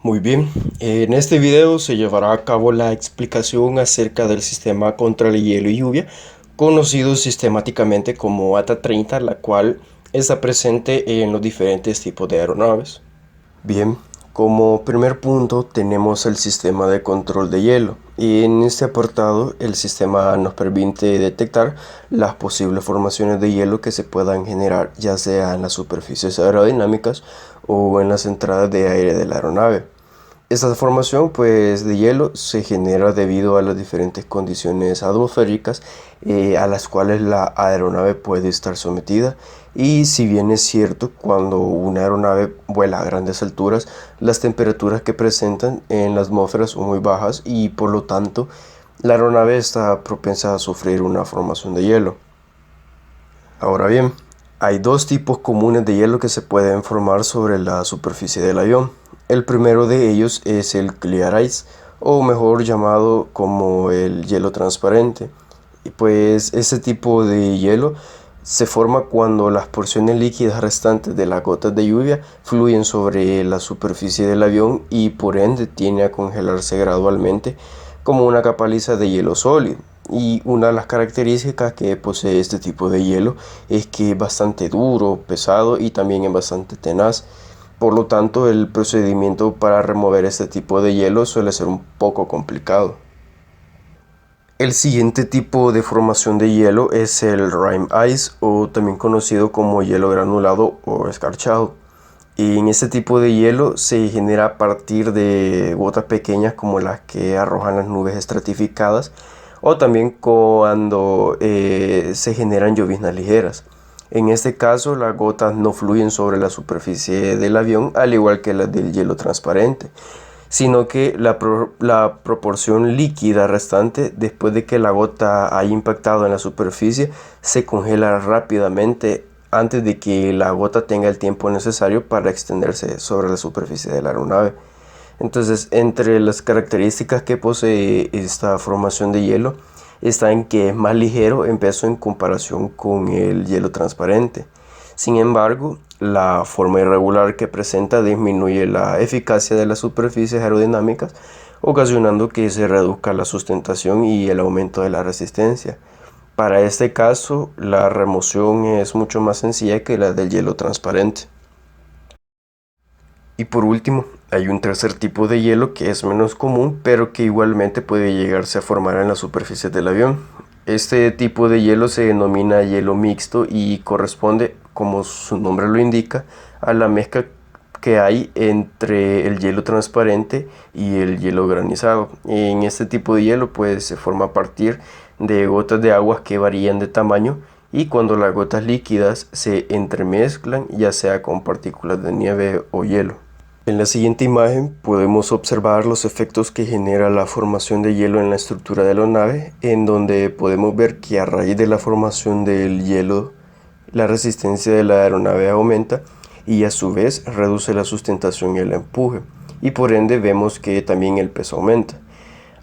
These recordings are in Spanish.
Muy bien, en este video se llevará a cabo la explicación acerca del sistema contra el hielo y lluvia, conocido sistemáticamente como ATA-30, la cual está presente en los diferentes tipos de aeronaves. Bien, como primer punto tenemos el sistema de control de hielo y en este apartado el sistema nos permite detectar las posibles formaciones de hielo que se puedan generar ya sea en las superficies aerodinámicas o en las entradas de aire de la aeronave. Esta formación pues de hielo se genera debido a las diferentes condiciones atmosféricas a las cuales la aeronave puede estar sometida, y si bien es cierto, cuando una aeronave vuela a grandes alturas, las temperaturas que presentan en la atmósfera son muy bajas y por lo tanto la aeronave está propensa a sufrir una formación de hielo. Ahora bien, hay dos tipos comunes de hielo que se pueden formar sobre la superficie del avión. El primero de ellos es el clear ice, o mejor llamado como el hielo transparente. Y pues ese tipo de hielo se forma cuando las porciones líquidas restantes de las gotas de lluvia fluyen sobre la superficie del avión y por ende tiende a congelarse gradualmente como una capa lisa de hielo sólido. Y una de las características que posee este tipo de hielo es que es bastante duro, pesado y también es bastante tenaz. Por lo tanto, el procedimiento para remover este tipo de hielo suele ser un poco complicado. El siguiente tipo de formación de hielo es el rime ice, o también conocido como hielo granulado o escarchado. Y en este tipo de hielo se genera a partir de gotas pequeñas como las que arrojan las nubes estratificadas, o también cuando se generan lloviznas ligeras. En este caso, las gotas no fluyen sobre la superficie del avión al igual que las del hielo transparente, sino que la proporción líquida restante después de que la gota haya impactado en la superficie se congela rápidamente antes de que la gota tenga el tiempo necesario para extenderse sobre la superficie de la aeronave. Entonces, entre las características que posee esta formación de hielo está en que es más ligero en peso en comparación con el hielo transparente. Sin embargo, la forma irregular que presenta disminuye la eficacia de las superficies aerodinámicas, ocasionando que se reduzca la sustentación y el aumento de la resistencia. Para este caso, la remoción es mucho más sencilla que la del hielo transparente. Y por último, hay un tercer tipo de hielo que es menos común, pero que igualmente puede llegarse a formar en la superficie del avión. Este tipo de hielo se denomina hielo mixto y corresponde, como su nombre lo indica, a la mezcla que hay entre el hielo transparente y el hielo granizado. En este tipo de hielo pues se forma a partir de gotas de agua que varían de tamaño, y cuando las gotas líquidas se entremezclan ya sea con partículas de nieve o hielo. En la siguiente imagen podemos observar los efectos que genera la formación de hielo en la estructura de la nave, en donde podemos ver que a raíz de la formación del hielo, la resistencia de la aeronave aumenta y a su vez reduce la sustentación y el empuje, y por ende vemos que también el peso aumenta.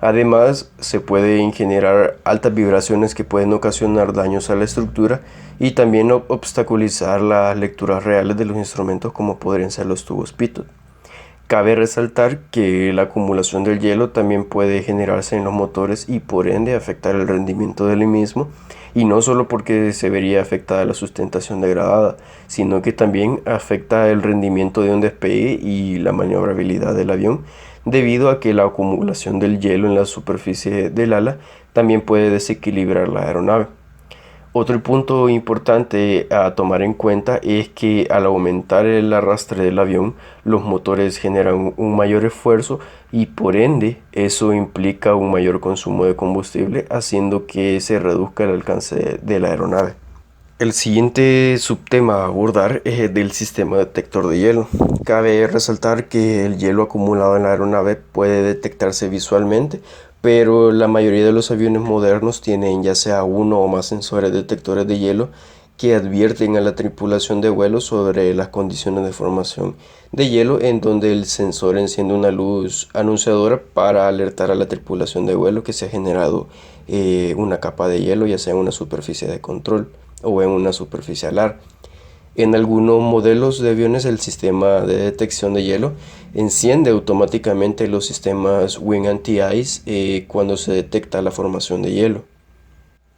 Además, se pueden generar altas vibraciones que pueden ocasionar daños a la estructura y también obstaculizar las lecturas reales de los instrumentos como podrían ser los tubos pitot. Cabe resaltar que la acumulación del hielo también puede generarse en los motores y por ende afectar el rendimiento del mismo, y no solo porque se vería afectada la sustentación degradada, sino que también afecta el rendimiento de un despegue y la maniobrabilidad del avión, debido a que la acumulación del hielo en la superficie del ala también puede desequilibrar la aeronave. Otro punto importante a tomar en cuenta es que al aumentar el arrastre del avión, los motores generan un mayor esfuerzo y por ende eso implica un mayor consumo de combustible, haciendo que se reduzca el alcance de la aeronave. El siguiente subtema a abordar es el del sistema detector de hielo. Cabe resaltar que el hielo acumulado en la aeronave puede detectarse visualmente, pero la mayoría de los aviones modernos tienen ya sea uno o más sensores detectores de hielo que advierten a la tripulación de vuelo sobre las condiciones de formación de hielo, en donde el sensor enciende una luz anunciadora para alertar a la tripulación de vuelo que se ha generado una capa de hielo, ya sea en una superficie de control o en una superficie alar. En algunos modelos de aviones el sistema de detección de hielo enciende automáticamente los sistemas Wind Anti-Ice cuando se detecta la formación de hielo.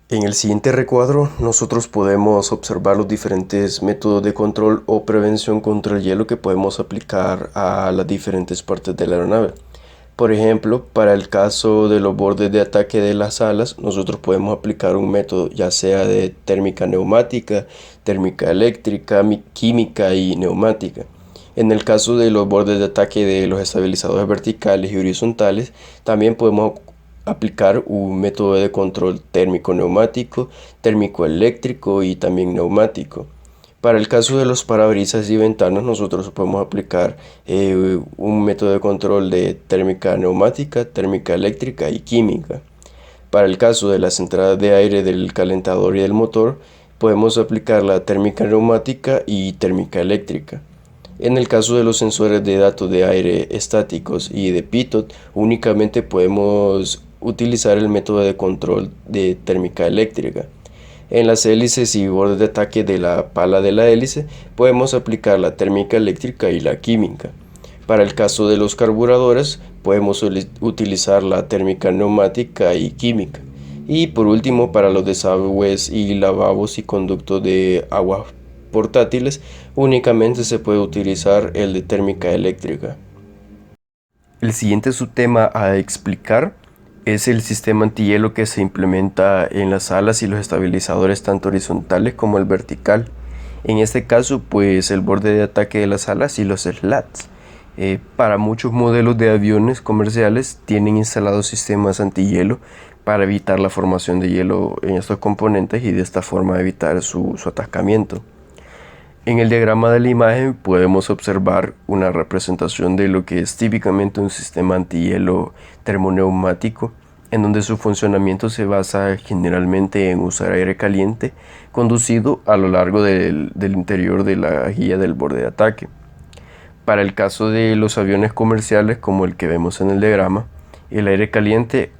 En el siguiente recuadro nosotros podemos observar los diferentes métodos de control o prevención contra el hielo que podemos aplicar a las diferentes partes de la aeronave. Por ejemplo, para el caso de los bordes de ataque de las alas, nosotros podemos aplicar un método ya sea de térmica neumática, térmica eléctrica, química y neumática. En el caso de los bordes de ataque de los estabilizadores verticales y horizontales, también podemos aplicar un método de control térmico neumático, térmico eléctrico y también neumático. Para el caso de los parabrisas y ventanas, nosotros podemos aplicar un método de control de térmica neumática, térmica eléctrica y química. Para el caso de las entradas de aire del calentador y del motor, podemos aplicar la térmica neumática y térmica eléctrica. En el caso de los sensores de datos de aire estáticos y de pitot, únicamente podemos utilizar el método de control de térmica eléctrica. En las hélices y bordes de ataque de la pala de la hélice podemos aplicar la térmica eléctrica y la química. Para el caso de los carburadores podemos utilizar la térmica neumática y química. Y por último, para los desagües y lavabos y conductos de agua portátiles únicamente se puede utilizar el de térmica eléctrica. El siguiente subtema a explicar es el sistema antihielo que se implementa en las alas y los estabilizadores tanto horizontales como el vertical. En este caso, pues el borde de ataque de las alas y los slats. Para muchos modelos de aviones comerciales tienen instalados sistemas antihielo para evitar la formación de hielo en estos componentes y de esta forma evitar su atascamiento. En el diagrama de la imagen podemos observar una representación de lo que es típicamente un sistema antihielo termoneumático, en donde su funcionamiento se basa generalmente en usar aire caliente conducido a lo largo del interior de la guía del borde de ataque. Para el caso de los aviones comerciales como el que vemos en el diagrama, el aire caliente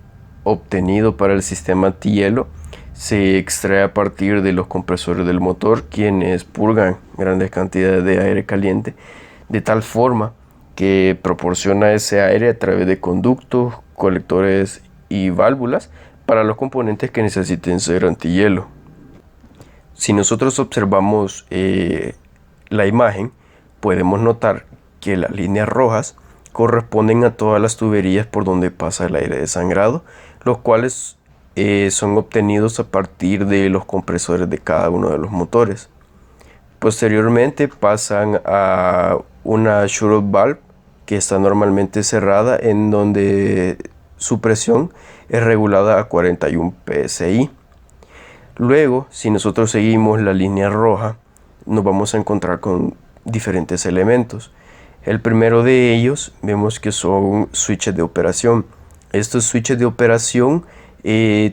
obtenido para el sistema antihielo se extrae a partir de los compresores del motor, quienes purgan grandes cantidades de aire caliente de tal forma que proporciona ese aire a través de conductos, colectores y válvulas para los componentes que necesiten ser antihielo. Si nosotros observamos la imagen, podemos notar que las líneas rojas corresponden a todas las tuberías por donde pasa el aire desangrado, los cuales son obtenidos a partir de los compresores de cada uno de los motores. Posteriormente pasan a una shut-off valve que está normalmente cerrada, en donde su presión es regulada a 41 psi. Luego, si nosotros seguimos la línea roja, nos vamos a encontrar con diferentes elementos. El primero de ellos vemos que son switches de operación. Estos switches de operación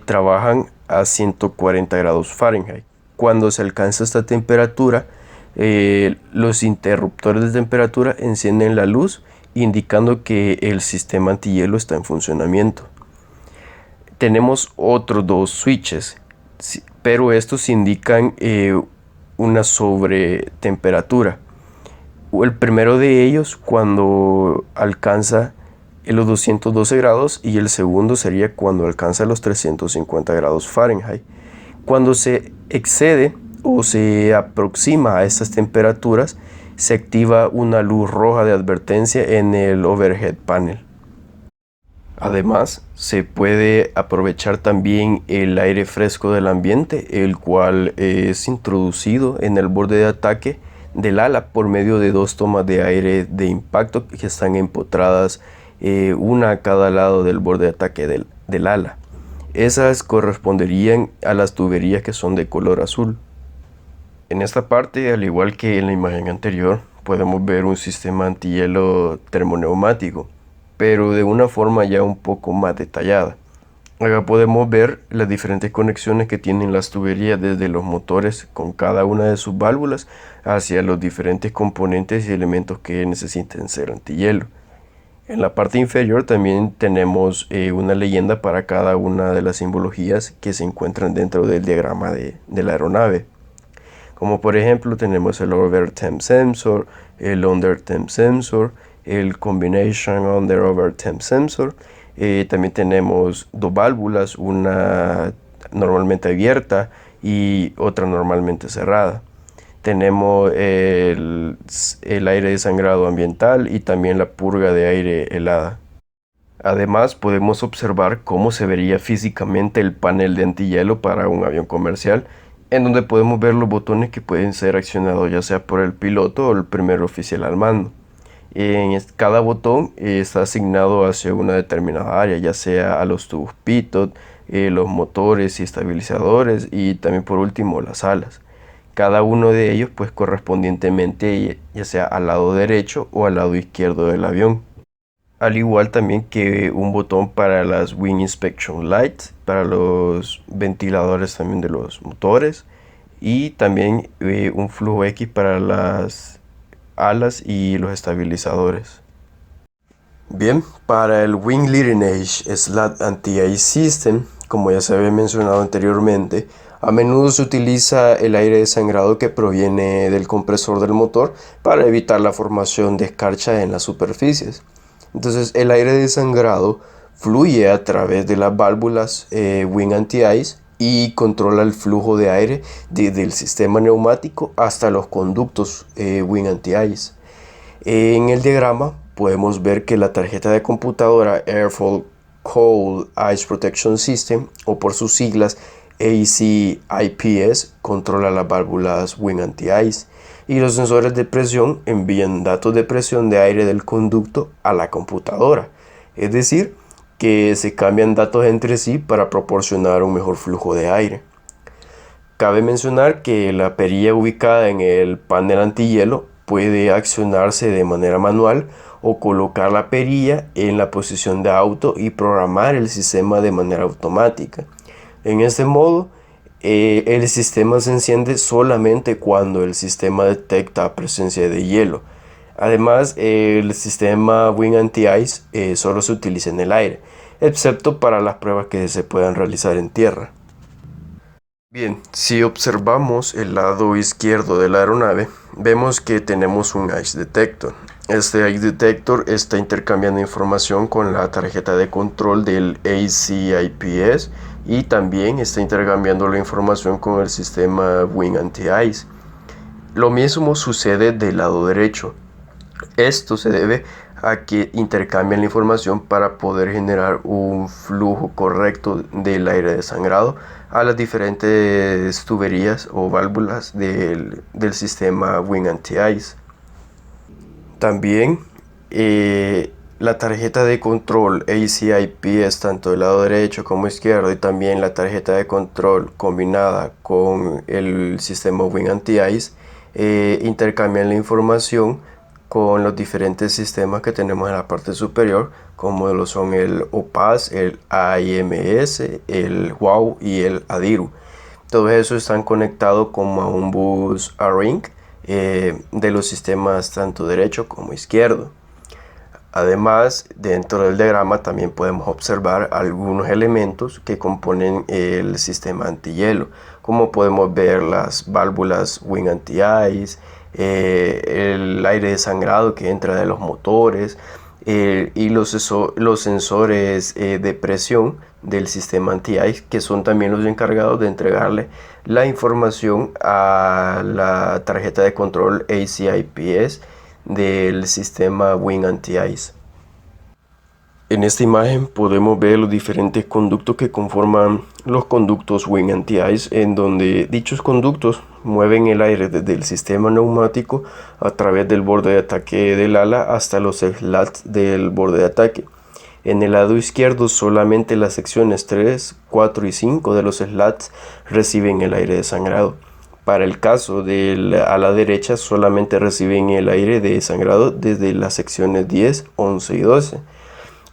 trabajan a 140 grados Fahrenheit. Cuando se alcanza esta temperatura, los interruptores de temperatura encienden la luz, indicando que el sistema antihielo está en funcionamiento. Tenemos otros dos switches, pero estos indican una sobretemperatura. El primero de ellos cuando alcanza los 212 grados y el segundo sería cuando alcanza los 350 grados Fahrenheit. Cuando se excede o se aproxima a estas temperaturas, se activa una luz roja de advertencia en el overhead panel. Además, se puede aprovechar también el aire fresco del ambiente, el cual es introducido en el borde de ataque del ala por medio de dos tomas de aire de impacto que están empotradas una a cada lado del borde de ataque del ala. Esas corresponderían a las tuberías que son de color azul. En esta parte, al igual que en la imagen anterior, podemos ver un sistema antihielo termoneumático, pero de una forma ya un poco más detallada. Acá podemos ver las diferentes conexiones que tienen las tuberías desde los motores con cada una de sus válvulas hacia los diferentes componentes y elementos que necesiten ser antihielo. En la parte inferior también tenemos una leyenda para cada una de las simbologías que se encuentran dentro del diagrama de la aeronave. como por ejemplo tenemos el Over Temp Sensor, el Under Temp Sensor, el Combination Under Over Temp Sensor. También tenemos dos válvulas, una normalmente abierta y otra normalmente cerrada. Tenemos el aire de sangrado ambiental y también la purga de aire helada. Además, podemos observar cómo se vería físicamente el panel de antihielo para un avión comercial, en donde podemos ver los botones que pueden ser accionados ya sea por el piloto o el primer oficial al mando. Cada botón está asignado hacia una determinada área, ya sea a los tubos pitot, los motores y estabilizadores y también por último las alas. Cada uno de ellos pues correspondientemente ya sea al lado derecho o al lado izquierdo del avión. Al igual también que un botón para las Wing Inspection Lights, para los ventiladores también de los motores y también un flujo X para las alas y los estabilizadores. Bien, para el Wing Leading Edge Slat Anti-Ice System, como ya se había mencionado anteriormente, a menudo se utiliza el aire desangrado que proviene del compresor del motor para evitar la formación de escarcha en las superficies. Entonces el aire desangrado fluye a través de las válvulas Wing Anti-Ice y controla el flujo de aire desde el sistema neumático hasta los conductos Wing Anti-Ice. En el diagrama podemos ver que la tarjeta de computadora Airflow Cold Ice Protection System, o por sus siglas ACIPS, controla las válvulas Wing Anti-Ice, y los sensores de presión envían datos de presión de aire del conducto a la computadora, es decir, que se cambian datos entre sí para proporcionar un mejor flujo de aire. Cabe mencionar que la perilla ubicada en el panel antihielo puede accionarse de manera manual o colocar la perilla en la posición de auto y programar el sistema de manera automática. En este modo, el sistema se enciende solamente cuando el sistema detecta presencia de hielo. Además, el sistema Wing Anti-Ice solo se utiliza en el aire, excepto para las pruebas que se puedan realizar en tierra. Bien, si observamos el lado izquierdo de la aeronave, vemos que tenemos un Ice Detector. Este Ice Detector está intercambiando información con la tarjeta de control del ACIPS y también está intercambiando la información con el sistema Wing Anti-Ice. Lo mismo sucede del lado derecho. Esto se debe a que intercambian la información para poder generar un flujo correcto del aire desangrado a las diferentes tuberías o válvulas del sistema Wing Anti-Ice. También la tarjeta de control ACIPS, tanto del lado derecho como izquierdo, y también la tarjeta de control combinada con el sistema Wing Anti-Ice intercambian la información con los diferentes sistemas que tenemos en la parte superior, como lo son el OPAS, el AIMS, el WOW y el ADIRU. Todos esos están conectados como a un bus ARINC de los sistemas tanto derecho como izquierdo. Además, dentro del diagrama también podemos observar algunos elementos que componen el sistema antihielo, como podemos ver las válvulas Wing Anti-Ice, el aire desangrado que entra de los motores y los sensores de presión del sistema anti-ice, que son también los encargados de entregarle la información a la tarjeta de control ACIPS del sistema Wing Anti-Ice. En esta imagen podemos ver los diferentes conductos que conforman los conductos Wing Anti-Ice, en donde dichos conductos mueven el aire desde el sistema neumático a través del borde de ataque del ala hasta los slats del borde de ataque. En el lado izquierdo solamente las secciones 3, 4 y 5 de los slats reciben el aire desangrado. Para el caso del ala derecha solamente reciben el aire desangrado desde las secciones 10, 11 y 12.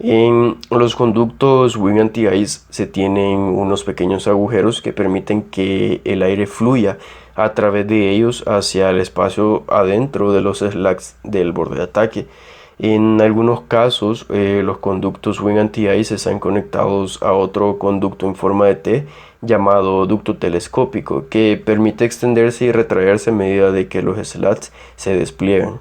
En los conductos Wing Anti-Ice se tienen unos pequeños agujeros que permiten que el aire fluya a través de ellos hacia el espacio adentro de los slats del borde de ataque. En algunos casos, los conductos Wing Anti-Ice están conectados a otro conducto en forma de T llamado ducto telescópico, que permite extenderse y retraerse a medida de que los slats se despliegan.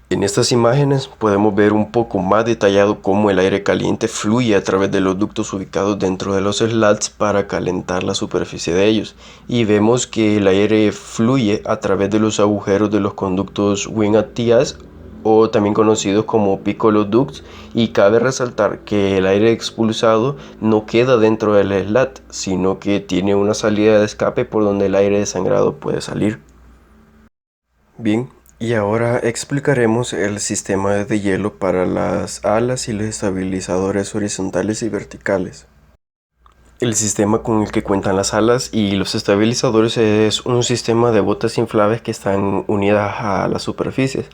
En estas imágenes podemos ver un poco más detallado cómo el aire caliente fluye a través de los ductos ubicados dentro de los slats para calentar la superficie de ellos, y vemos que el aire fluye a través de los agujeros de los conductos Wing Anti-Ice, o también conocidos como piccolo ducts, y cabe resaltar que el aire expulsado no queda dentro del slat, sino que tiene una salida de escape por donde el aire desangrado puede salir. Bien, y ahora explicaremos el sistema de hielo para las alas y los estabilizadores horizontales y verticales. El sistema con el que cuentan las alas y los estabilizadores es un sistema de botas inflables que están unidas a las superficies.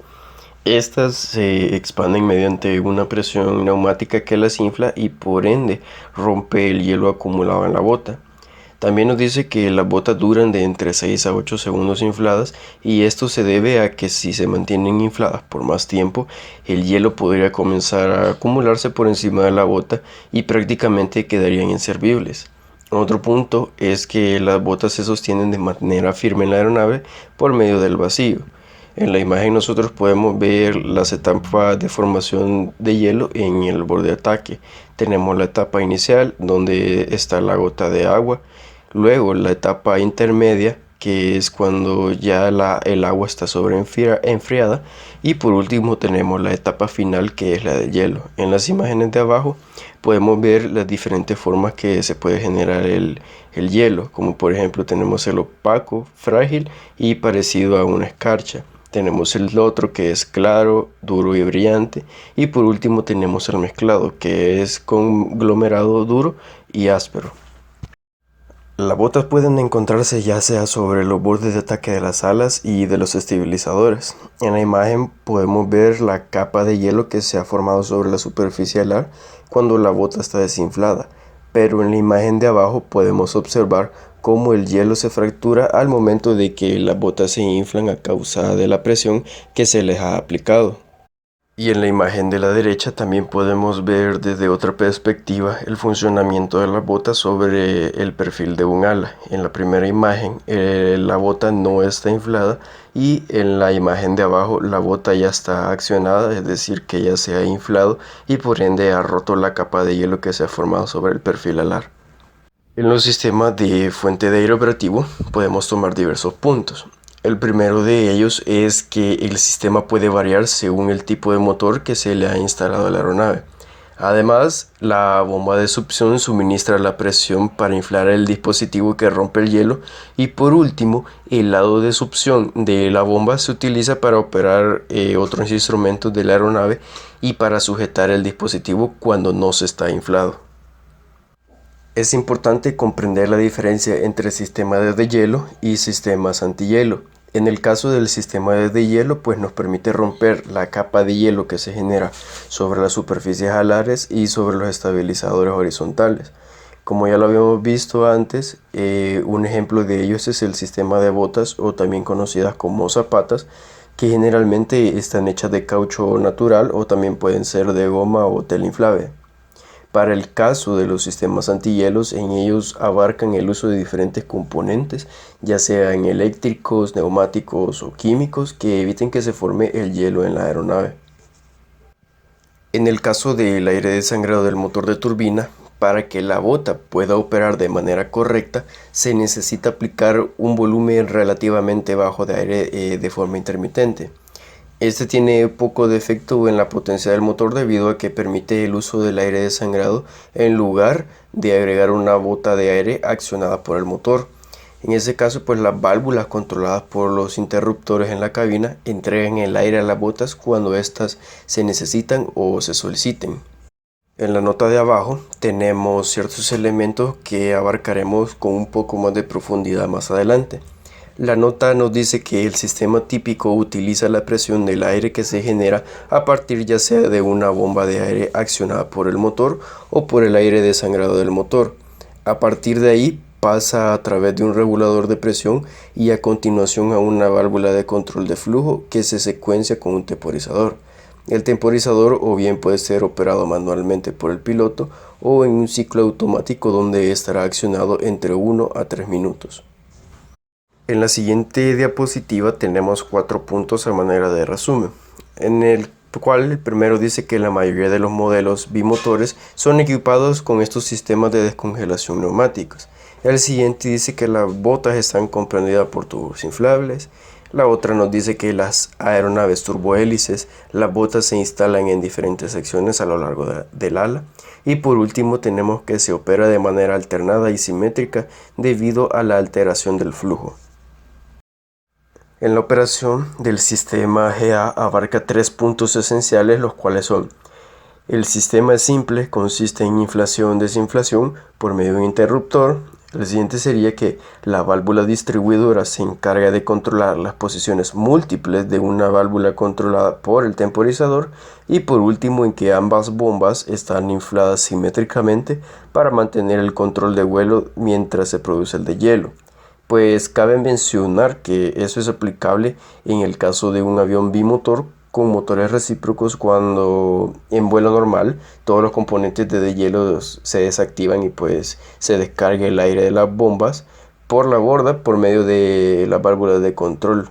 Estas se expanden mediante una presión neumática que las infla y por ende rompe el hielo acumulado en la bota. También nos dice que las botas duran de entre 6 a 8 segundos infladas, y esto se debe a que si se mantienen infladas por más tiempo, el hielo podría comenzar a acumularse por encima de la bota y prácticamente quedarían inservibles. Otro punto es que las botas se sostienen de manera firme en la aeronave por medio del vacío. En la imagen nosotros podemos ver las etapas de formación de hielo en el borde de ataque. Tenemos la etapa inicial donde está la gota de agua, luego la etapa intermedia, que es cuando ya el agua está enfriada, y por último tenemos la etapa final, que es la de hielo. En las imágenes de abajo podemos ver las diferentes formas que se puede generar el hielo, como por ejemplo tenemos el opaco, frágil y parecido a una escarcha. Tenemos el otro que es claro, duro y brillante, y por último tenemos el mezclado, que es conglomerado duro y áspero. Las botas pueden encontrarse ya sea sobre los bordes de ataque de las alas y de los estabilizadores. En la imagen podemos ver la capa de hielo que se ha formado sobre la superficie alar cuando la bota está desinflada, pero en la imagen de abajo podemos observar cómo el hielo se fractura al momento de que las botas se inflan a causa de la presión que se les ha aplicado. Y en la imagen de la derecha también podemos ver desde otra perspectiva el funcionamiento de la bota sobre el perfil de un ala. En la primera imagen la bota no está inflada, y en la imagen de abajo la bota ya está accionada, es decir que ya se ha inflado y por ende ha roto la capa de hielo que se ha formado sobre el perfil alar. En los sistemas de fuente de aire operativo podemos tomar diversos puntos. El primero de ellos es que el sistema puede variar según el tipo de motor que se le ha instalado a la aeronave. Además, la bomba de succión suministra la presión para inflar el dispositivo que rompe el hielo, y por último, el lado de succión de la bomba se utiliza para operar otros instrumentos de la aeronave y para sujetar el dispositivo cuando no se está inflado. Es importante comprender la diferencia entre sistemas de hielo y sistemas antihielo. En el caso del sistema de hielo, pues nos permite romper la capa de hielo que se genera sobre las superficies alares y sobre los estabilizadores horizontales. Como ya lo habíamos visto antes, un ejemplo de ellos es el sistema de botas, o también conocidas como zapatas, que generalmente están hechas de caucho natural o también pueden ser de goma o tela inflable. Para el caso de los sistemas antihielos, en ellos abarcan el uso de diferentes componentes, ya sean eléctricos, neumáticos o químicos, que eviten que se forme el hielo en la aeronave. En el caso del aire desangrado del motor de turbina, para que la bota pueda operar de manera correcta, se necesita aplicar un volumen relativamente bajo de aire de forma intermitente. Este tiene poco de efecto en la potencia del motor debido a que permite el uso del aire desangrado en lugar de agregar una bota de aire accionada por el motor. En ese caso, pues las válvulas controladas por los interruptores en la cabina entregan el aire a las botas cuando éstas se necesitan o se soliciten. En la nota de abajo tenemos ciertos elementos que abarcaremos con un poco más de profundidad más adelante. La nota nos dice que el sistema típico utiliza la presión del aire que se genera a partir ya sea de una bomba de aire accionada por el motor o por el aire desangrado del motor. A partir de ahí pasa a través de un regulador de presión y a continuación a una válvula de control de flujo que se secuencia con un temporizador. El temporizador o bien puede ser operado manualmente por el piloto o en un ciclo automático donde estará accionado entre 1 a 3 minutos. En la siguiente diapositiva tenemos 4 puntos a manera de resumen, en el cual el primero dice que la mayoría de los modelos bimotores son equipados con estos sistemas de descongelación neumáticos. El siguiente dice que las botas están comprendidas por tubos inflables. La otra nos dice que las aeronaves turbohélices, las botas se instalan en diferentes secciones a lo largo del ala. Y por último tenemos que se opera de manera alternada y simétrica debido a la alteración del flujo. En la operación del sistema GA abarca 3 puntos esenciales, los cuales son: el sistema simple consiste en inflación-desinflación por medio de un interruptor. El siguiente sería que la válvula distribuidora se encarga de controlar las posiciones múltiples de una válvula controlada por el temporizador. Y por último, en que ambas bombas están infladas simétricamente para mantener el control de vuelo mientras se produce el deshielo. Pues cabe mencionar que eso es aplicable en el caso de un avión bimotor con motores recíprocos, cuando en vuelo normal todos los componentes de deshielo se desactivan y pues se descarga el aire de las bombas por la borda por medio de las válvulas de control.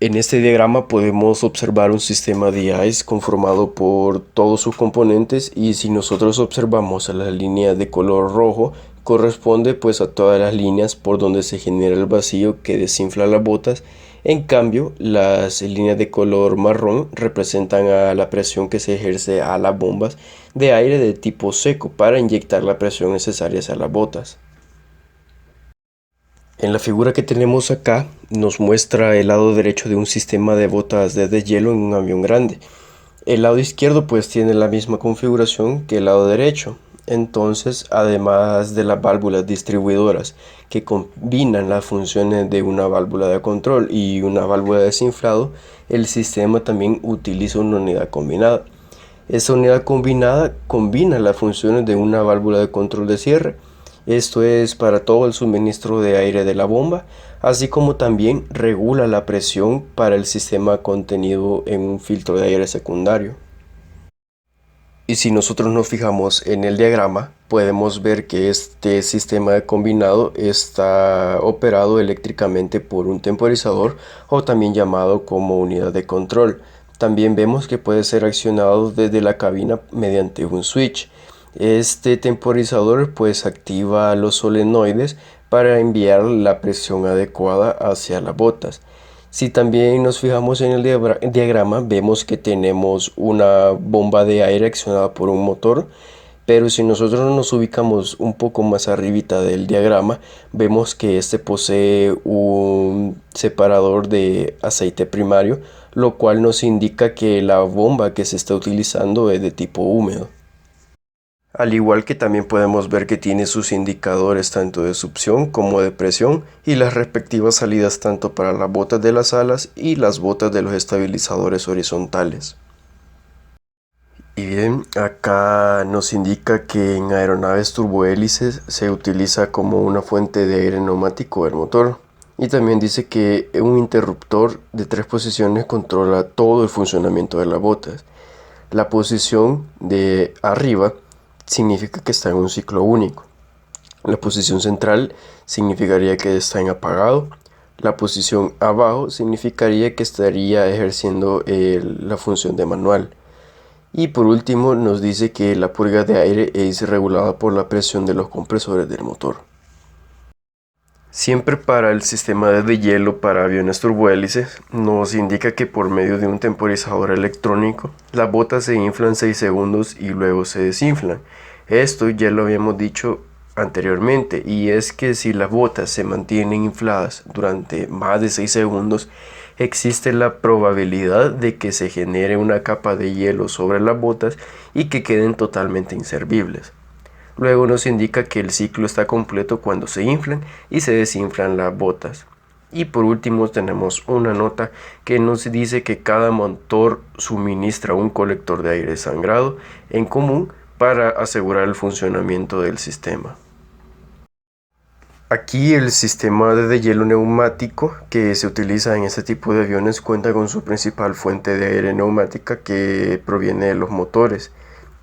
En este diagrama podemos observar un sistema de ICE conformado por todos sus componentes, y si nosotros observamos a la línea de color rojo, corresponde pues a todas las líneas por donde se genera el vacío que desinfla las botas. En cambio, las líneas de color marrón representan a la presión que se ejerce a las bombas de aire de tipo seco para inyectar la presión necesaria a las botas. En la figura que tenemos acá nos muestra el lado derecho de un sistema de botas de deshielo en un avión grande. El lado izquierdo pues tiene la misma configuración que el lado derecho. Entonces, además de las válvulas distribuidoras que combinan las funciones de una válvula de control y una válvula de desinflado, el sistema también utiliza una unidad combinada. Esta unidad combinada combina las funciones de una válvula de control de cierre. Esto es para todo el suministro de aire de la bomba, así como también regula la presión para el sistema contenido en un filtro de aire secundario. Y si nosotros nos fijamos en el diagrama, podemos ver que este sistema combinado está operado eléctricamente por un temporizador, o también llamado como unidad de control. También vemos que puede ser accionado desde la cabina mediante un switch. Este temporizador pues activa los solenoides para enviar la presión adecuada hacia las botas. Si también nos fijamos en el diagrama, vemos que tenemos una bomba de aire accionada por un motor, pero si nosotros nos ubicamos un poco más arribita del diagrama, vemos que este posee un separador de aceite primario, lo cual nos indica que la bomba que se está utilizando es de tipo húmedo. Al igual que también podemos ver que tiene sus indicadores tanto de succión como de presión, y las respectivas salidas tanto para las botas de las alas y las botas de los estabilizadores horizontales. Y bien, acá nos indica que en aeronaves turbohélices se utiliza como una fuente de aire neumático el motor. Y también dice que un interruptor de 3 posiciones controla todo el funcionamiento de las botas. La posición de arriba significa que está en un ciclo único. La posición central significaría que está en apagado. La posición abajo significaría que estaría ejerciendo la función de manual. Y por último nos dice que la purga de aire es regulada por la presión de los compresores del motor. Siempre para el sistema de deshielo para aviones turbohélices nos indica que por medio de un temporizador electrónico las botas se inflan 6 segundos y luego se desinflan. Esto ya lo habíamos dicho anteriormente, y es que si las botas se mantienen infladas durante más de 6 segundos, existe la probabilidad de que se genere una capa de hielo sobre las botas y que queden totalmente inservibles. Luego nos indica que el ciclo está completo cuando se inflan y se desinflan las botas. Y por último tenemos una nota que nos dice que cada motor suministra un colector de aire sangrado en común para asegurar el funcionamiento del sistema. Aquí el sistema de deshielo neumático que se utiliza en este tipo de aviones cuenta con su principal fuente de aire neumática que proviene de los motores.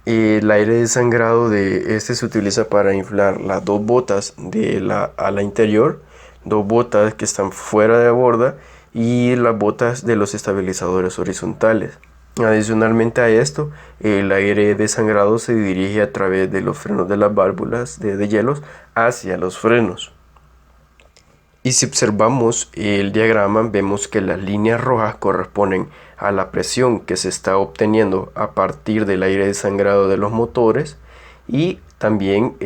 El aire desangrado de este se utiliza para inflar las dos botas de la ala interior, dos botas que están fuera de borda y las botas de los estabilizadores horizontales. Adicionalmente a esto, el aire desangrado se dirige a través de los frenos de las válvulas de deshielos hacia los frenos. Y si observamos el diagrama, vemos que las líneas rojas corresponden a la presión que se está obteniendo a partir del aire desangrado de los motores, y también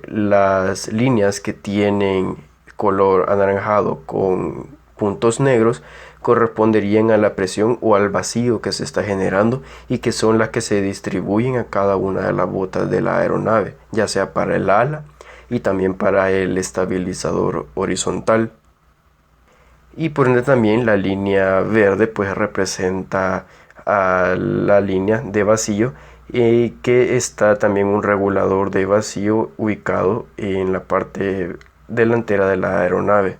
las líneas que tienen color anaranjado con puntos negros corresponderían a la presión o al vacío que se está generando, y que son las que se distribuyen a cada una de las botas de la aeronave, ya sea para el ala y también para el estabilizador horizontal. Y por ende también la línea verde pues representa a la línea de vacío, que está también un regulador de vacío ubicado en la parte delantera de la aeronave.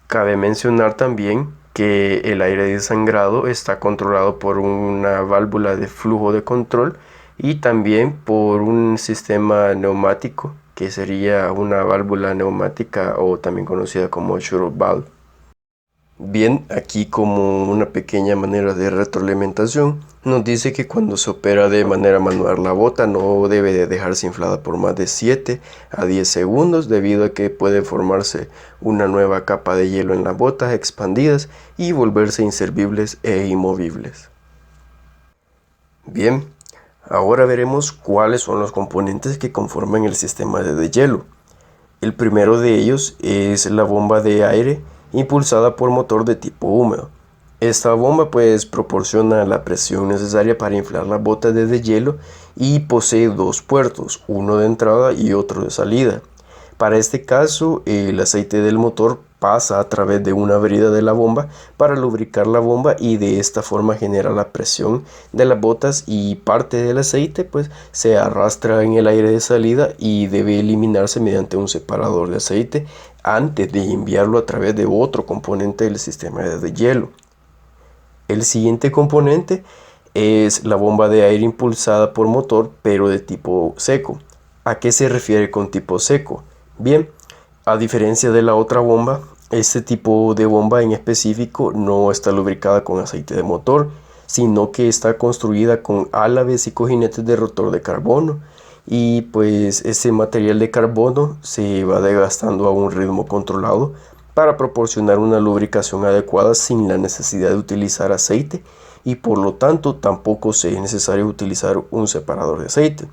Cabe mencionar también que el aire desangrado está controlado por una válvula de flujo de control y también por un sistema neumático que sería una válvula neumática o también conocida como shuttle valve. Bien, aquí como una pequeña manera de retroalimentación, nos dice que cuando se opera de manera manual la bota no debe de dejarse inflada por más de 7 a 10 segundos, debido a que puede formarse una nueva capa de hielo en las botas expandidas y volverse inservibles e inmovibles. Bien, ahora veremos cuáles son los componentes que conforman el sistema de deshielo. El primero de ellos es la bomba de aire impulsada por motor de tipo húmedo. Esta bomba pues proporciona la presión necesaria para inflar las botas de deshielo y posee dos puertos, uno de entrada y otro de salida. Para este caso, el aceite del motor pasa a través de una brida de la bomba para lubricar la bomba, y de esta forma genera la presión de las botas, y parte del aceite pues se arrastra en el aire de salida y debe eliminarse mediante un separador de aceite antes de enviarlo a través de otro componente del sistema de deshielo. El siguiente componente es la bomba de aire impulsada por motor pero de tipo seco. ¿A qué se refiere con tipo seco? Bien, a diferencia de la otra bomba, este tipo de bomba en específico no está lubricada con aceite de motor, sino que está construida con álabes y cojinetes de rotor de carbono, y pues ese material de carbono se va desgastando a un ritmo controlado para proporcionar una lubricación adecuada sin la necesidad de utilizar aceite, y por lo tanto tampoco es necesario utilizar un separador de aceite.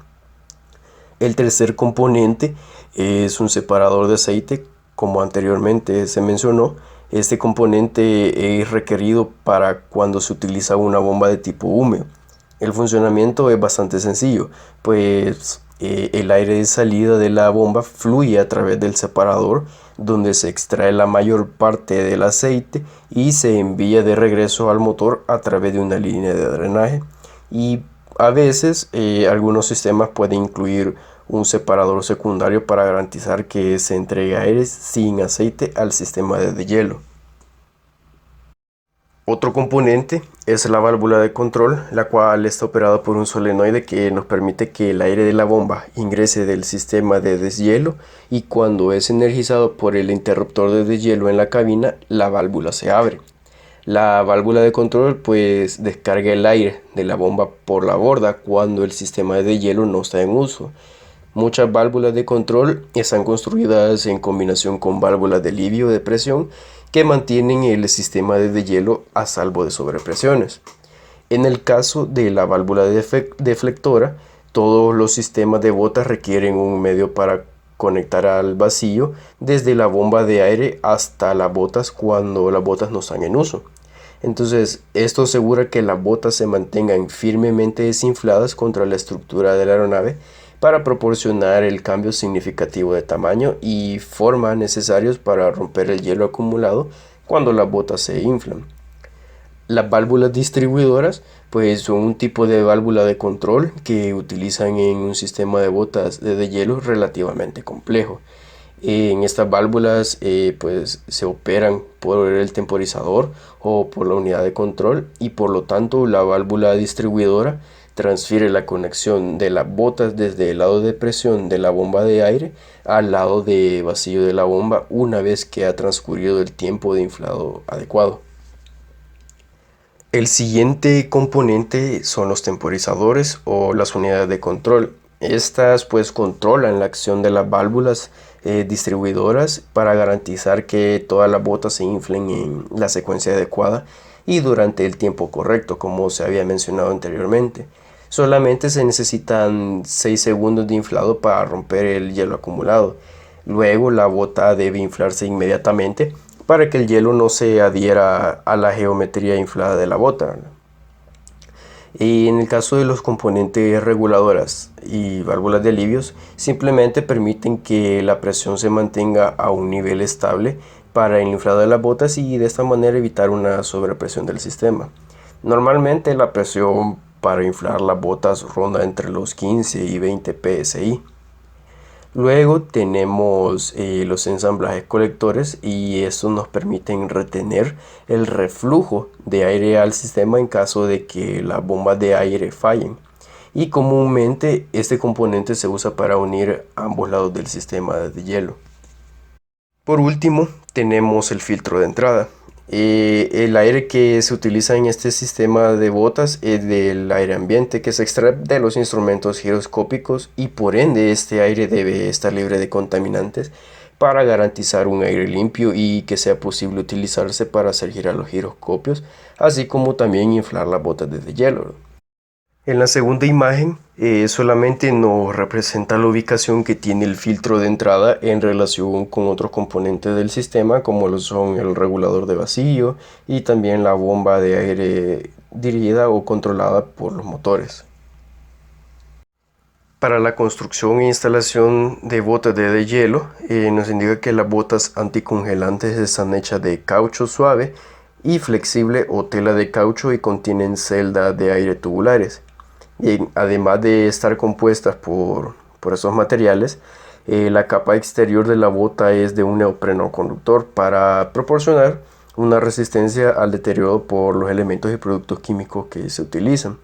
El tercer componente es un separador de aceite, como anteriormente se mencionó. Este componente es requerido para cuando se utiliza una bomba de tipo húmedo. El funcionamiento es bastante sencillo, pues el aire de salida de la bomba fluye a través del separador, donde se extrae la mayor parte del aceite y se envía de regreso al motor a través de una línea de drenaje. Y a veces algunos sistemas pueden incluir un separador secundario para garantizar que se entregue aire sin aceite al sistema de deshielo. Otro componente es la válvula de control, la cual está operada por un solenoide que nos permite que el aire de la bomba ingrese del sistema de deshielo, y cuando es energizado por el interruptor de deshielo en la cabina, la válvula se abre. La válvula de control pues descarga el aire de la bomba por la borda cuando el sistema de deshielo no está en uso. Muchas válvulas de control están construidas en combinación con válvulas de alivio de presión que mantienen el sistema de deshielo a salvo de sobrepresiones. En el caso de la válvula deflectora, todos los sistemas de botas requieren un medio para conectar al vacío desde la bomba de aire hasta las botas cuando las botas no están en uso. Entonces, esto asegura que las botas se mantengan firmemente desinfladas contra la estructura de la aeronave para proporcionar el cambio significativo de tamaño y forma necesarios para romper el hielo acumulado cuando las botas se inflan. Las válvulas distribuidoras pues son un tipo de válvula de control que utilizan en un sistema de botas de deshielo relativamente complejo. En estas válvulas pues se operan por el temporizador o por la unidad de control, y por lo tanto la válvula distribuidora transfiere la conexión de las botas desde el lado de presión de la bomba de aire al lado de vacío de la bomba una vez que ha transcurrido el tiempo de inflado adecuado. El siguiente componente son los temporizadores o las unidades de control. Estas pues controlan la acción de las válvulas distribuidoras para garantizar que todas las botas se inflen en la secuencia adecuada y durante el tiempo correcto, como se había mencionado anteriormente. Solamente se necesitan 6 segundos de inflado para romper el hielo acumulado. Luego la bota debe inflarse inmediatamente para que el hielo no se adhiera a la geometría inflada de la bota. Y en el caso de los componentes reguladoras y válvulas de alivios, simplemente permiten que la presión se mantenga a un nivel estable para el inflado de las botas y de esta manera evitar una sobrepresión del sistema. Normalmente la presión para inflar las botas ronda entre los 15 y 20 psi. Luego tenemos los ensamblajes colectores, y estos nos permiten retener el reflujo de aire al sistema en caso de que las bombas de aire fallen. Y comúnmente este componente se usa para unir ambos lados del sistema de hielo. Por último, tenemos el filtro de entrada. El aire que se utiliza en este sistema de botas es del aire ambiente que se extrae de los instrumentos giroscópicos, y por ende este aire debe estar libre de contaminantes para garantizar un aire limpio y que sea posible utilizarse para hacer girar los giroscopios, así como también inflar las botas de hielo. En la segunda imagen solamente nos representa la ubicación que tiene el filtro de entrada en relación con otros componentes del sistema, como lo son el regulador de vacío y también la bomba de aire dirigida o controlada por los motores. Para la construcción e instalación de botas de hielo, nos indica que las botas anticongelantes están hechas de caucho suave y flexible o tela de caucho y contienen celdas de aire tubulares. Y además de estar compuestas por esos materiales, la capa exterior de la bota es de un neopreno conductor para proporcionar una resistencia al deterioro por los elementos y productos químicos que se utilizan.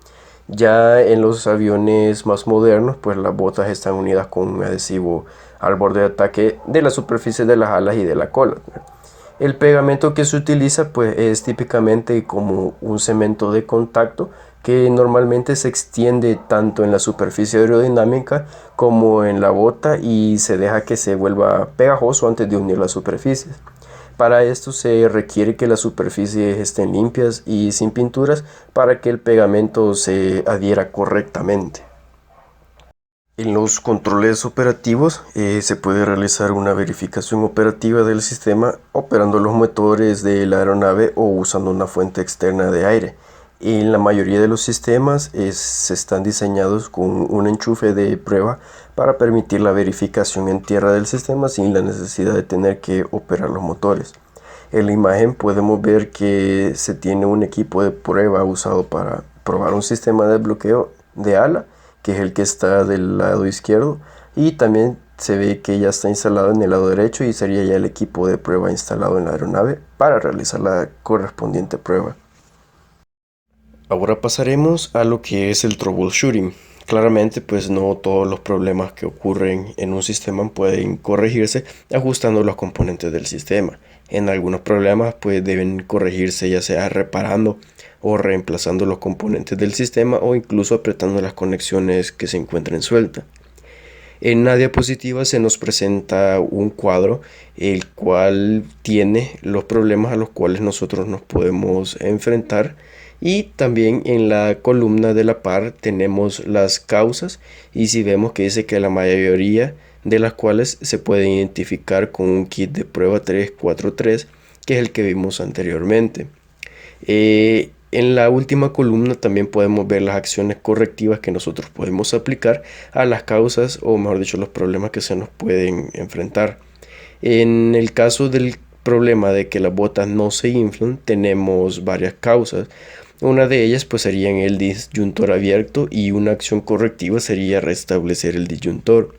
Ya en los aviones más modernos, pues las botas están unidas con un adhesivo al borde de ataque de la superficie de las alas y de la cola. El pegamento que se utiliza pues es típicamente como un cemento de contacto que normalmente se extiende tanto en la superficie aerodinámica como en la bota y se deja que se vuelva pegajoso antes de unir las superficies. Para esto se requiere que las superficies estén limpias y sin pinturas para que el pegamento se adhiera correctamente. En los controles operativos se puede realizar una verificación operativa del sistema operando los motores de la aeronave o usando una fuente externa de aire. En la mayoría de los sistemas están diseñados con un enchufe de prueba para permitir la verificación en tierra del sistema sin la necesidad de tener que operar los motores. En la imagen podemos ver que se tiene un equipo de prueba usado para probar un sistema de bloqueo de ala, que es el que está del lado izquierdo, y también se ve que ya está instalado en el lado derecho y sería ya el equipo de prueba instalado en la aeronave para realizar la correspondiente prueba. Ahora pasaremos a lo que es el troubleshooting. Claramente pues no todos los problemas que ocurren en un sistema pueden corregirse ajustando los componentes del sistema. En algunos problemas pues deben corregirse ya sea reparando o reemplazando los componentes del sistema o incluso apretando las conexiones que se encuentren sueltas. En la diapositiva se nos presenta un cuadro el cual tiene los problemas a los cuales nosotros nos podemos enfrentar, y también en la columna de la par tenemos las causas, y si vemos que dice que la mayoría de las cuales se puede identificar con un kit de prueba 343, que es el que vimos anteriormente. En la última columna también podemos ver las acciones correctivas que nosotros podemos aplicar a las causas, o mejor dicho, los problemas que se nos pueden enfrentar. En el caso del problema de que las botas no se inflan, tenemos varias causas. Una de ellas pues sería en el disyuntor abierto, y una acción correctiva sería restablecer el disyuntor.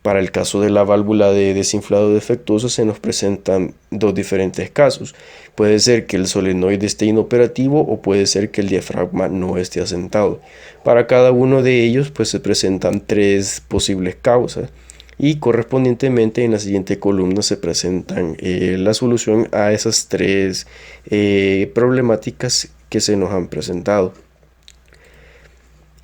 Para el caso de la válvula de desinflado defectuosa se nos presentan dos diferentes casos. Puede ser que el solenoide esté inoperativo o puede ser que el diafragma no esté asentado. Para cada uno de ellos pues se presentan tres posibles causas y correspondientemente en la siguiente columna se presentan la solución a esas tres problemáticas que se nos han presentado.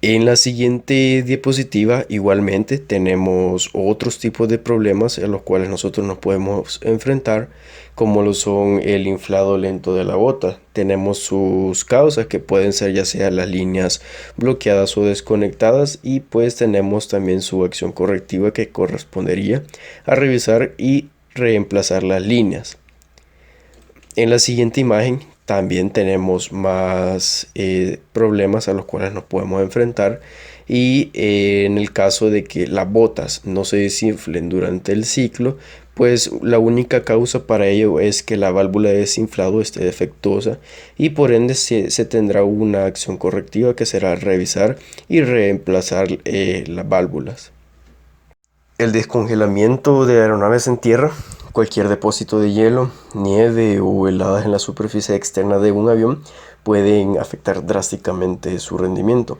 En la siguiente diapositiva igualmente tenemos otros tipos de problemas a los cuales nosotros nos podemos enfrentar, como lo son el inflado lento de la bota. Tenemos sus causas que pueden ser ya sea las líneas bloqueadas o desconectadas, y pues tenemos también su acción correctiva que correspondería a revisar y reemplazar las líneas. En la siguiente imagen también tenemos más problemas a los cuales nos podemos enfrentar, y en el caso de que las botas no se desinflen durante el ciclo, pues la única causa para ello es que la válvula de desinflado esté defectuosa, y por ende se tendrá una acción correctiva que será revisar y reemplazar las válvulas. El descongelamiento de aeronaves en tierra, cualquier depósito de hielo, nieve o heladas en la superficie externa de un avión pueden afectar drásticamente su rendimiento.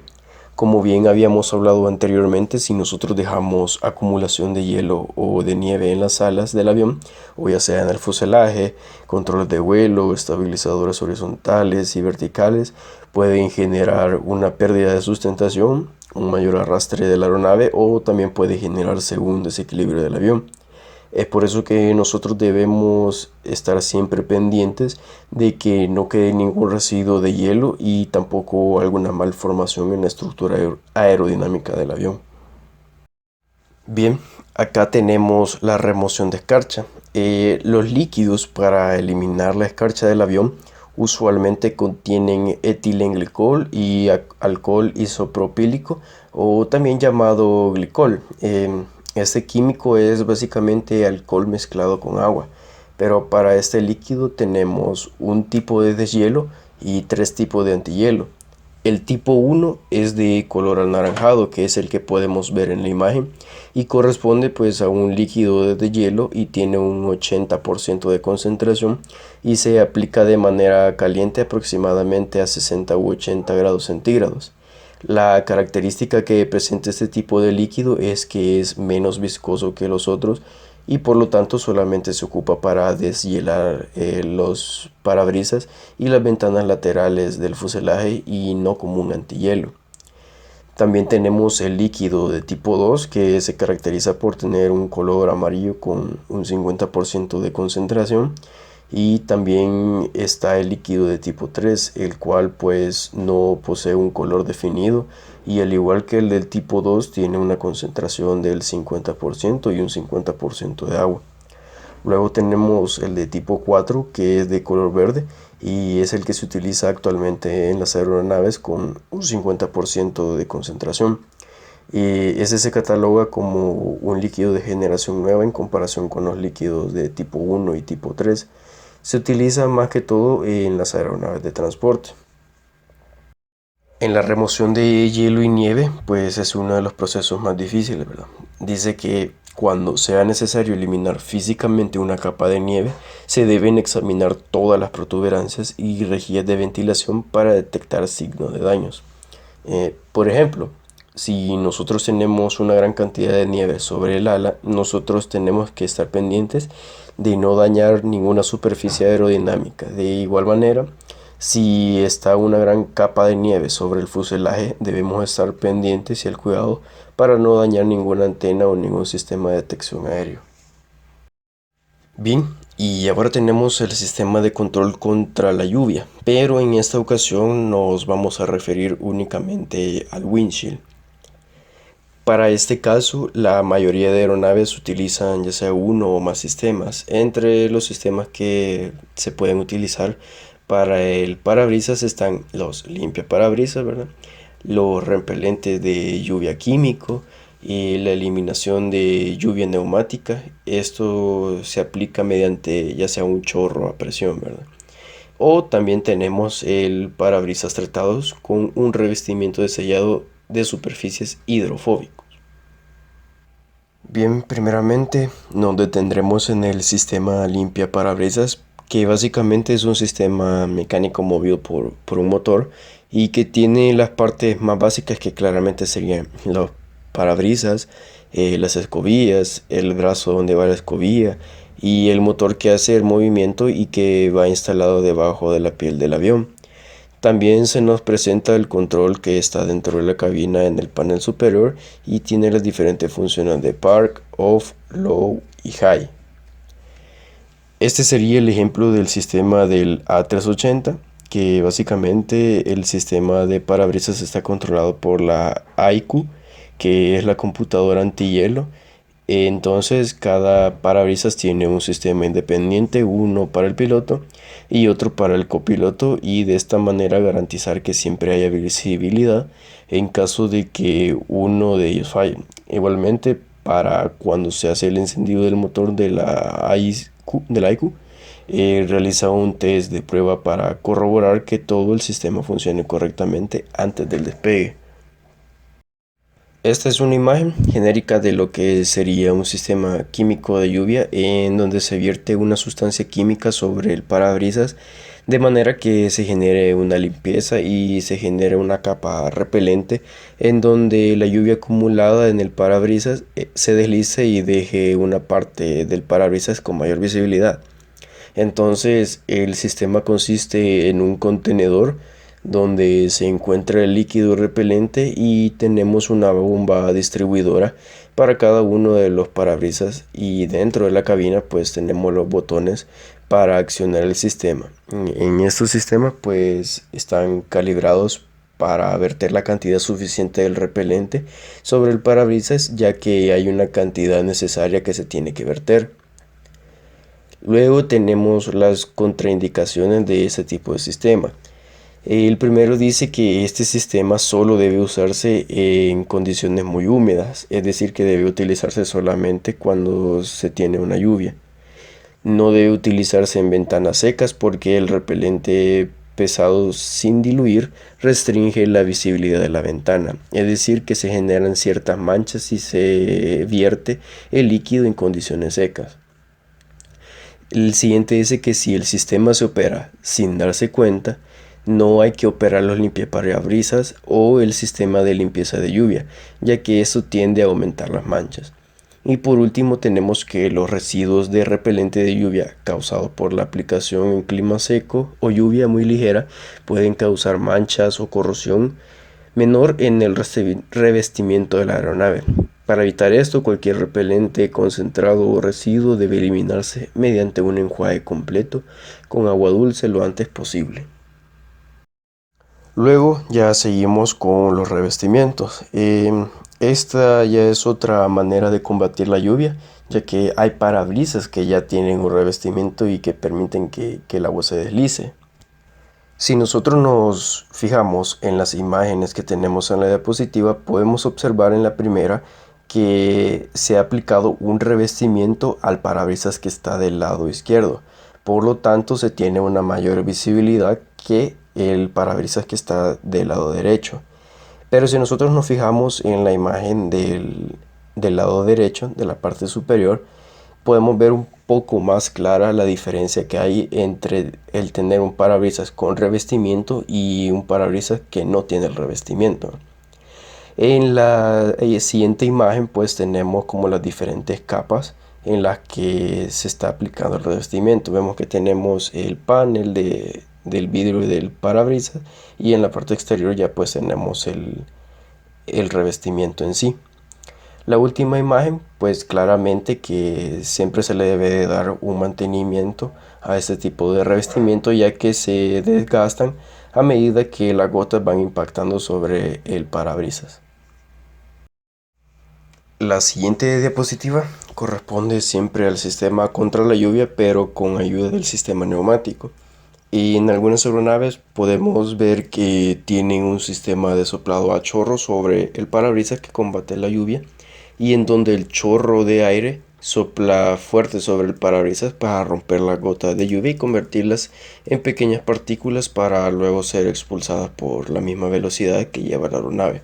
Como bien habíamos hablado anteriormente, si nosotros dejamos acumulación de hielo o de nieve en las alas del avión, o ya sea en el fuselaje, controles de vuelo, estabilizadores horizontales y verticales, pueden generar una pérdida de sustentación, un mayor arrastre de la aeronave, o también puede generarse un desequilibrio del avión. Es por eso que nosotros debemos estar siempre pendientes de que no quede ningún residuo de hielo y tampoco alguna malformación en la estructura aerodinámica del avión. Bien, acá tenemos la remoción de escarcha. Los líquidos para eliminar la escarcha del avión usualmente contienen etilenglicol y alcohol isopropílico, o también llamado glicol. Este químico es básicamente alcohol mezclado con agua, pero para este líquido tenemos un tipo de deshielo y tres tipos de antihielo. El tipo 1 es de color anaranjado, que es el que podemos ver en la imagen, y corresponde pues a un líquido de deshielo y tiene un 80% de concentración y se aplica de manera caliente aproximadamente a 60 u 80 grados centígrados. La característica que presenta este tipo de líquido es que es menos viscoso que los otros y por lo tanto solamente se ocupa para deshielar los parabrisas y las ventanas laterales del fuselaje y no como un antihielo. También tenemos el líquido de tipo 2, que se caracteriza por tener un color amarillo con un 50% de concentración, y también está el líquido de tipo 3, el cual pues no posee un color definido, y al igual que el del tipo 2 tiene una concentración del 50% y un 50% de agua. Luego tenemos el de tipo 4, que es de color verde y es el que se utiliza actualmente en las aeronaves con un 50% de concentración. Ese se cataloga como un líquido de generación nueva en comparación con los líquidos de tipo 1 y tipo 3. Se utiliza más que todo en las aeronaves de transporte. En la remoción de hielo y nieve, pues es uno de los procesos más difíciles, ¿verdad? Dice que cuando sea necesario eliminar físicamente una capa de nieve, se deben examinar todas las protuberancias y rejillas de ventilación para detectar signos de daños. Por ejemplo, si nosotros tenemos una gran cantidad de nieve sobre el ala, nosotros tenemos que estar pendientes de no dañar ninguna superficie aerodinámica. De igual manera, si está una gran capa de nieve sobre el fuselaje, debemos estar pendientes y al cuidado para no dañar ninguna antena o ningún sistema de detección aéreo. Bien, y ahora tenemos el sistema de control contra la lluvia, pero en esta ocasión nos vamos a referir únicamente al windshield. Para este caso, la mayoría de aeronaves utilizan ya sea uno o más sistemas. Entre los sistemas que se pueden utilizar para el parabrisas están los limpiaparabrisas, ¿verdad? Los repelentes de lluvia químico y la eliminación de lluvia neumática. Esto se aplica mediante ya sea un chorro a presión, ¿verdad? O también tenemos el parabrisas tratados con un revestimiento de sellado de superficies hidrofóbico. Bien, primeramente nos detendremos en el sistema limpia parabrisas, que básicamente es un sistema mecánico movido por un motor y que tiene las partes más básicas que claramente serían los parabrisas, las escobillas, el brazo donde va la escobilla y el motor que hace el movimiento y que va instalado debajo de la piel del avión. También se nos presenta el control que está dentro de la cabina en el panel superior y tiene las diferentes funciones de Park, Off, Low y High. Este sería el ejemplo del sistema del A380, que básicamente el sistema de parabrisas está controlado por la IQ, que es la computadora antihielo. Entonces cada parabrisas tiene un sistema independiente, uno para el piloto y otro para el copiloto, y de esta manera garantizar que siempre haya visibilidad en caso de que uno de ellos falle. Igualmente, para cuando se hace el encendido del motor de la IQ, realiza un test de prueba para corroborar que todo el sistema funcione correctamente antes del despegue. Esta es una imagen genérica de lo que sería un sistema químico de lluvia en donde se vierte una sustancia química sobre el parabrisas de manera que se genere una limpieza y se genere una capa repelente en donde la lluvia acumulada en el parabrisas se deslice y deje una parte del parabrisas con mayor visibilidad. Entonces el sistema consiste en un contenedor donde se encuentra el líquido repelente y tenemos una bomba distribuidora para cada uno de los parabrisas, y dentro de la cabina pues tenemos los botones para accionar el sistema. En estos sistemas pues están calibrados para verter la cantidad suficiente del repelente sobre el parabrisas, ya que hay una cantidad necesaria que se tiene que verter. Luego tenemos las contraindicaciones de este tipo de sistema. El primero dice que este sistema solo debe usarse en condiciones muy húmedas, es decir, que debe utilizarse solamente cuando se tiene una lluvia. No debe utilizarse en ventanas secas porque el repelente pesado sin diluir restringe la visibilidad de la ventana, es decir, que se generan ciertas manchas si se vierte el líquido en condiciones secas. El siguiente dice que si el sistema se opera sin darse cuenta, no hay que operar los limpiaparabrisas o el sistema de limpieza de lluvia, ya que eso tiende a aumentar las manchas. Y por último tenemos que los residuos de repelente de lluvia causados por la aplicación en clima seco o lluvia muy ligera pueden causar manchas o corrosión menor en el revestimiento de la aeronave. Para evitar esto, cualquier repelente concentrado o residuo debe eliminarse mediante un enjuague completo con agua dulce lo antes posible. Luego ya seguimos con los revestimientos. Esta ya es otra manera de combatir la lluvia, ya que hay parabrisas que ya tienen un revestimiento y que permiten que el agua se deslice. Si nosotros nos fijamos en las imágenes que tenemos en la diapositiva, podemos observar en la primera que se ha aplicado un revestimiento al parabrisas que está del lado izquierdo. Por lo tanto, se tiene una mayor visibilidad que el parabrisas que está del lado derecho. Pero si nosotros nos fijamos en la imagen del lado derecho, de la parte superior, podemos ver un poco más clara la diferencia que hay entre el tener un parabrisas con revestimiento y un parabrisas que no tiene el revestimiento. En la siguiente imagen pues tenemos como las diferentes capas en las que se está aplicando el revestimiento. Vemos que tenemos el panel del vidrio y del parabrisas, y en la parte exterior ya pues tenemos el revestimiento en sí. La última imagen pues claramente que siempre se le debe de dar un mantenimiento a este tipo de revestimiento, ya que se desgastan a medida que las gotas van impactando sobre el parabrisas. La siguiente diapositiva corresponde siempre al sistema contra la lluvia, pero con ayuda del sistema neumático. Y en algunas aeronaves podemos ver que tienen un sistema de soplado a chorro sobre el parabrisas que combate la lluvia, y en donde el chorro de aire sopla fuerte sobre el parabrisas para romper las gotas de lluvia y convertirlas en pequeñas partículas para luego ser expulsadas por la misma velocidad que lleva la aeronave.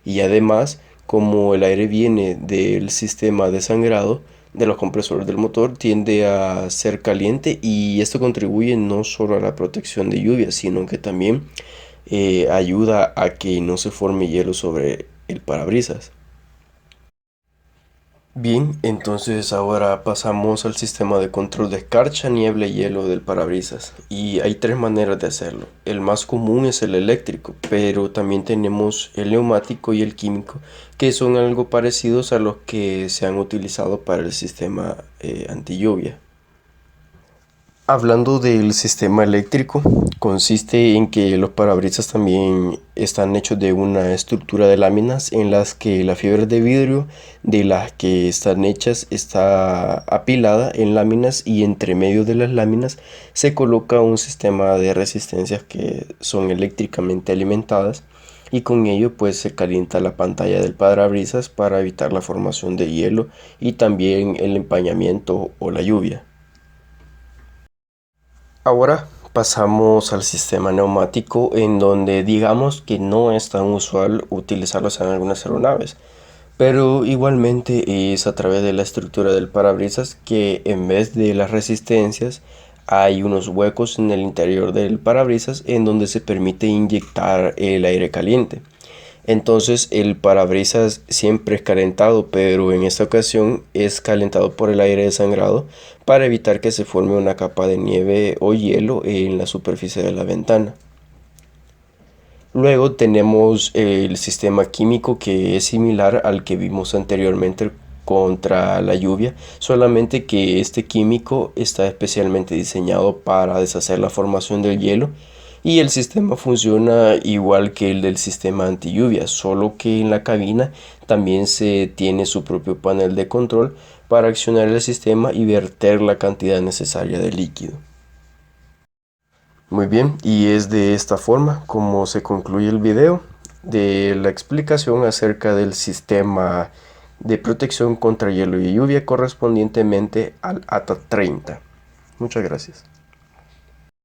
Y además como el aire viene del sistema de sangrado de los compresores del motor, tiende a ser caliente y esto contribuye no solo a la protección de lluvia, sino que también ayuda a que no se forme hielo sobre el parabrisas. Bien, entonces ahora pasamos al sistema de control de escarcha, niebla y hielo del parabrisas. Y hay tres maneras de hacerlo. El más común es el eléctrico, pero también tenemos el neumático y el químico, que son algo parecidos a los que se han utilizado para el sistema anti lluvia. Hablando del sistema eléctrico, consiste en que los parabrisas también están hechos de una estructura de láminas en las que la fibra de vidrio de las que están hechas está apilada en láminas y entre medio de las láminas se coloca un sistema de resistencias que son eléctricamente alimentadas y con ello pues se calienta la pantalla del parabrisas para evitar la formación de hielo y también el empañamiento o la lluvia. Ahora pasamos al sistema neumático en donde digamos que no es tan usual utilizarlos en algunas aeronaves, pero igualmente es a través de la estructura del parabrisas que en vez de las resistencias hay unos huecos en el interior del parabrisas en donde se permite inyectar el aire caliente. Entonces el parabrisas siempre es calentado, pero en esta ocasión es calentado por el aire desangrado para evitar que se forme una capa de nieve o hielo en la superficie de la ventana. Luego tenemos el sistema químico que es similar al que vimos anteriormente contra la lluvia, solamente que este químico está especialmente diseñado para deshacer la formación del hielo y el sistema funciona igual que el del sistema anti lluvia, solo que en la cabina también se tiene su propio panel de control para accionar el sistema y verter la cantidad necesaria de líquido. Muy bien, y es de esta forma como se concluye el video de la explicación acerca del sistema de protección contra hielo y lluvia correspondientemente al ATA 30. Muchas gracias.